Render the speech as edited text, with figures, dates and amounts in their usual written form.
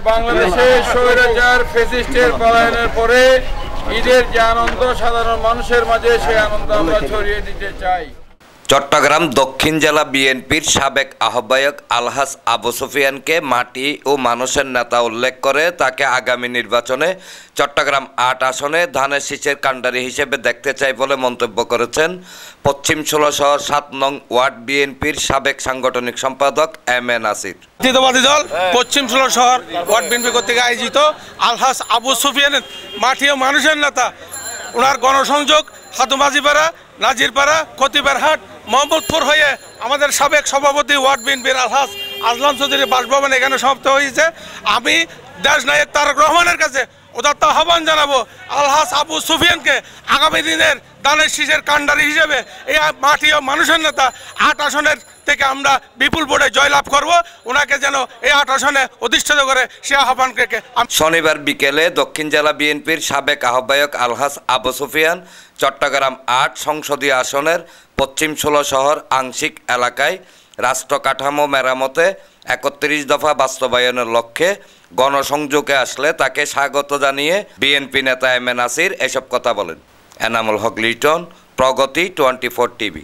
বাংলাদেশে স্বৈরাচার ফ্যাসিস্টের পলায়নের পরে ঈদের যে আনন্দ সাধারণ মানুষের মাঝে সেই আনন্দ আমরা ছড়িয়ে দিতে চাই। চট্টগ্রাম দক্ষিণ জেলা বিএনপির সাবেক আহ্বায়ক আলহাজ আবু সুফিয়ানকে মাটি ও মানুষের নেতা উল্লেখ করে তাকে আগামী নির্বাচনে চট্টগ্রাম ৮ আসনে ধানের শীষের কাণ্ডারি হিসেবে দেখতে চাই বলে মন্তব্য করেছেন পশ্চিম ১৬ শহর ৭ নং ওয়ার্ড বিএনপির সাবেক সাংগঠনিক সম্পাদক এম এ নাসির। জাতীয়তাবাদী দল পশ্চিম ১৬ শহর ওয়ার্ড বিএনপি কর্তৃক আয়োজিত আলহাজ আবু সুফিয়ানের মাটি ও মানুষের নেতা ওনার গণসংযোগ হাতুমাজিপাড়া, নাজিরপাড়া, কতিবারহাট, মোহাম্মদপুর হয়ে আমাদের সাবেক সভাপতি ওয়ার্ড বিএনপির আলহাজ আজলাম চৌধুরী বাসভবন এখানে সমাপ্ত হয়েছে। আমি দেশ নায়ক তারেক রহমানের কাছে উদাত্ত আহ্বান জানাবো আলহাজ আবু সুফিয়ানকে আগামী দিনের ধানের শীষের কাণ্ডারি হিসেবে এই মাটি ও মানুষের নেতা ৮ আসনের থেকে আমরা বিপুল ভোটে জয়লাভ করব। ওনাকে যেন এই ৮ আসনে অধিষ্ঠিত করে সে আহ্বানকে শনিবার বিকেলে দক্ষিণ জেলা বিএনপির সাবেক আহ্বায়ক আলহাজ আবু সুফিয়ান চট্টগ্রাম ৮ সংসদীয় আসনের পশ্চিম ১৬ শহর আংশিক এলাকায় রাষ্ট্র কাঠামো মেরামতে ৩১ দফা বাস্তবায়নের লক্ষ্যে গণসংযোগে আসলে তাকে স্বাগত জানিয়ে বিএনপি নেতা এম এ নাসির এসব কথা বলেন। এনামুল হক লিটন, প্রগতি 24 টিভি।